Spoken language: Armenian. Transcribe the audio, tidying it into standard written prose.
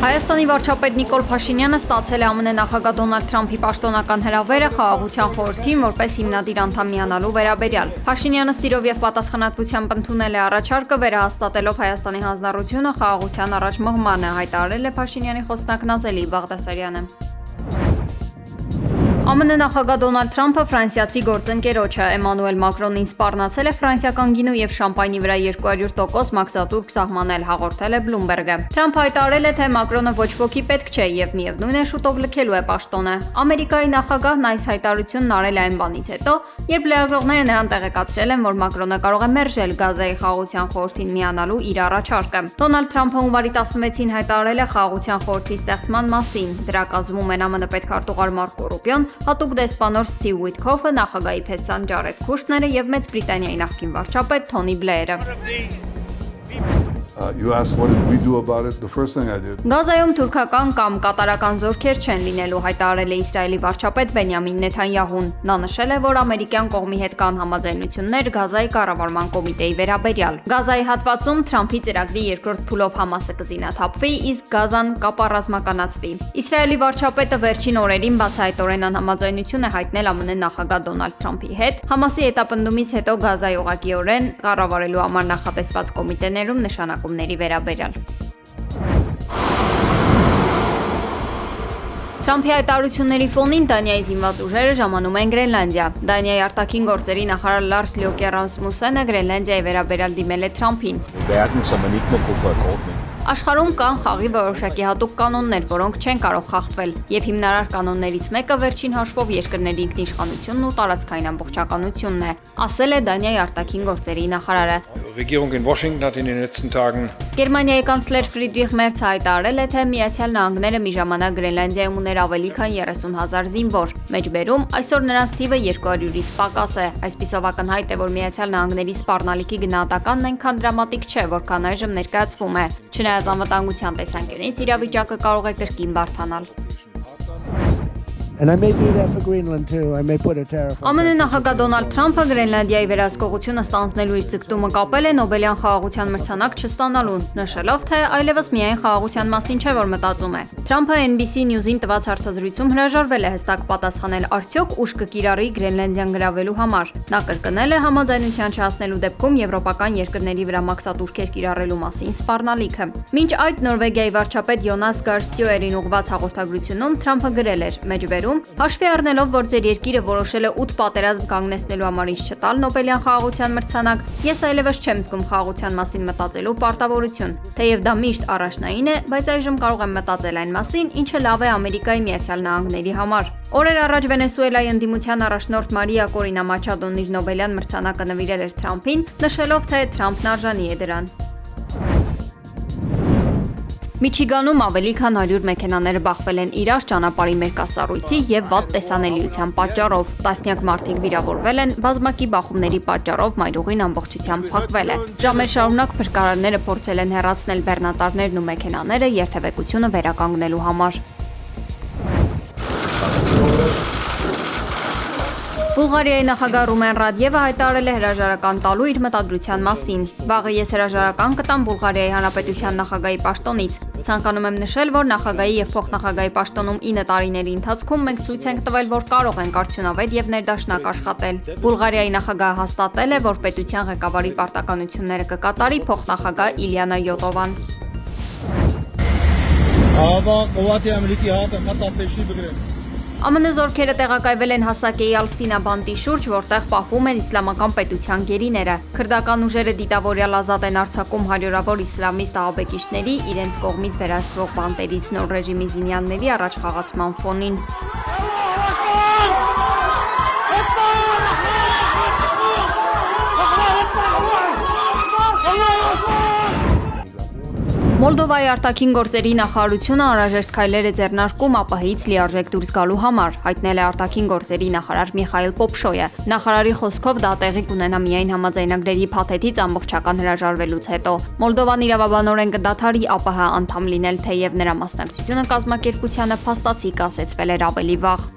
Հայաստանի վարչապետ Նիկոլ Փաշինյանը ստացել է ԱՄՆ նախագահ Դոնալդ Թրամփի պաշտոնական հրավերը Խաղաղության խորհրդին որպես հիմնադիր անդամ միանալու վերաբերյալ։ Փաշինյանը սիրով եւ պատասխանատվությամբ ընդունել է առաջարկը, վերահաստատելով Հայաստանի հանձնառությունը խաղաղության առաջ մղմանը, հայտարարել է Փաշինյանի խոսնակ Նազելի Բաղդասարյանը։ ԱՄՆ նախագահ Դոնալդ Թրամփը ֆրանսիացի գործընկերոջը Էմանուել Մակրոնին սպառնացել է ֆրանսիական գինու եւ շամպայնի վրա 200% մաքսատուրք սահմանել, հաղորդել է Bloomberg-ը։ Թրամփը հայտարարել է, թե Մակրոնը ոչ ոքի պետք չէ եւ միևնույն է շուտով լքելու է պաշտոնը։ Ամերիկայի նախագահն այս հայտարարությունն արել է այն բանից հետո, երբ լրագրողները նրան տեղեկացրել են, որ Մակրոնը կարող է մերժել Գազայի խաղաղության խորհրդին միանալու իր առաջարկը։ Դոնալդ Թրամփը հունվարի 16-ին հայտարարել է խաղաղության խորհրդի ստեղծման մասին։ Դրա կազմում են ԱՄՆ պետքարտուղար Մարկո Ռուբիոն, հատուկ դեսպանոր Սթիվ Ուիթքոֆը, նախագահի փեսան Ջարեդ Քուշները եւ Մեծ Բրիտանիայի նախկին վարչապետ Թոնի Բլեերը։ You asked what did we do about it? The first thing I did. Գազայում թուրքական կամ կատարական զորքեր չեն լինելու, հայտարարել է Իսրայելի վարչապետ Բենյամին Նեթանյահուն։ Նա նշել է, որ ամերիկյան կողմի հետ կան համաձայնություններ Գազայի կառավարման կոմիտեի վերաբերյալ։ Գազայի հատվածում Թրամփի ծրագրի երկրորդ փուլով Համասը կզինաթափվի, իսկ Գազան կապառազմականացվի։ Իսրայելի վարչապետը վերջին օրերին բացահայտորեն անհամաձայնություն է հայտնել ԱՄՆ նախագահ Դոնալդ Թրամփի հետ։ Համասի հետապնդումից հետո Գազայի օղակիորեն կառավարելու համար նախատեսված կոմիտեներում նշանակումների վերաբերյալ։ Թրամփի հայտարարությունների ֆոնին Դանիայի զինված ուժերը ժամանում են Գրենլանդիա։ Դանիայի արտաքին գործերի նախարար Լարս Լյոկե Ռասմուսենը Գրենլանդիայի վերաբերյալ դիմել է Թրամփին։ Աշխարհում կան խաղի որոշակի հատուկ կանոններ, որոնք չեն կարող խախտվել, եւ հիմնարար կանոններից մեկը վերջին հաշվով երկրների ինքնիշխանությունն ու տարածքային ամբողջականությունն է, ասել է Դանիայի արտաքին գործերի նախարարը։ Գերմանիայի կանցլեր Ֆրիդրիխ Մերցը հայտարարել է, թե Միացյալ Նահանգները մի ժամանակ Գրենլանդիայում ուներ ավելի քան 30,000 զինվոր։ Մեջբերում այսօր նրանց թիվը 200-ից պակաս է։ Այսպիսով ակնհայտ է, որ Միացյալ Նահանգների սպառնալիքի գնահատականն այնքան դրամատիկ չէ, որքան այժմ ներկայացվում է։ Չնայած անվտանգության տեսանկյունից իրավիճակը կարող է կրկին բարդանալ։ And I may do that for Greenland too. I may put a tariff on. ԱՄՆ նախագահ Դոնալդ Թրամփը Գրենլանդիայի վերահսկողությունը ստանձնելու իր ձգտումը կապել է Նոբելյան խաղաղության մրցանակ չստանալուն, նշելով, թե այլևս միայն խաղաղության մասին չէ, որ մտածում է։ Թրամփը NBC News-ին տված հարցազրույցում հրաժարվել է հստակ պատասխանել արդյոք ուժ կկիրառի Գրենլանդիան գրավելու համար։ Նա կրկնել է համաձայնության չհասնելու դեպքում եվրոպական երկրների վրա մաքսատուրքեր կիրառելու մասին սպառնալիքը։ Մինչ այդ Նորվեգիայի վարչապետ Յոնաս Գարստյոերին ուղղված հաղորդագրությունում Թրամփը գրել էր. Մեջբերում հաշվի առնելով, որ ձեր երկիրը որոշել է 8 պատերազմ կանգնեցնելու համար ինչ չտալ Նոբելյան խաղաղության մրցանակ, ես այլևս չեմ զգում խաղաղության մասին մտածելու պարտավորություն։ Թեև դա միշտ առաջնային է, բայց այժմ կարող եմ մտածել այն մասին, ինչը լավ է Ամերիկայի Միացյալ Նահանգների համար։ Օրեր առաջ Վենեսուելայի ընդդիմության առաջնորդ Մարիա Կորինա Մաչադոն իր Նոբելյան մրցանակը նվիրել էր Թրամփին, նշելով, թե Թրամփն արժանի է դրան։ Միչիգանում ավելի քան 100 մեքենաներ բախվել են իրար ճանապարհի մերկասառույցի եւ վատ տեսանելիության պատճառով։ Տասնյակ մարդիկ վիրավորվել են, բազմակի բախումների պատճառով մայրուղին ամբողջությամբ փակվել է։ Ժամեր շարունակ փրկարարները փորձել են հեռացնել բեռնատարներն ու մեքենաները երթևեկությունը վերականգնելու համար։ Բուլղարիայի նախագահ Ռումեն Ռադևը հայտարարել է հրաժարական տալու իր մտադրության մասին։ Վաղը ես հրաժարական կտամ Բուլղարիայի Հանրապետության նախագահի պաշտոնից։ Ցանկանում եմ նշել, որ նախագահի եւ փոխնախագահի պաշտոնում 9 տարիների ընթացքում մենք ցույց ենք տվել, որ կարող ենք արդյունավետ եւ ներդաշնակ աշխատել։ Բուլղարիայի նախագահը հաստատել է, որ պետության ղեկավարի պարտականությունները կկատարի փոխնախագահ Իլիանա Յոտովան։ ԱՄՆ զորքերը տեղակայվել են Հասակեի Ալ-Սինա բանտի շուրջ, որտեղ պահվում են իսլամական պետության գերիները։ Քրդական ուժերը դիտավորյալ ազատ են արձակում հարյուրավոր իսլամիստ ահաբեկիչների իրենց կողմից վերահսկվող բանտերից նոր ռեժիմի զինյալների առաջխաղացման ֆոնին։ Մոլդովայի արտաքին գործերի նախարարությունը անհրաժեշտ քայլեր է ձեռնարկում ԱՊՀ-ից լիարժեք դուրս գալու համար, հայտնել է արտաքին գործերի նախարար Միխայիլ Պոպշոյը։ Նախարարի խոսքով դա տեղի կունենա միայն համաձայնագրերի փաթեթից ամբողջական հրաժարվելուց հետո։ Մոլդովան իրավաբանորեն կդադարի ԱՊՀ անդամ լինել, թեև նրա մասնակցությունը կազմակերպությանը փաստացի կասեցվել էր ավելի վաղ։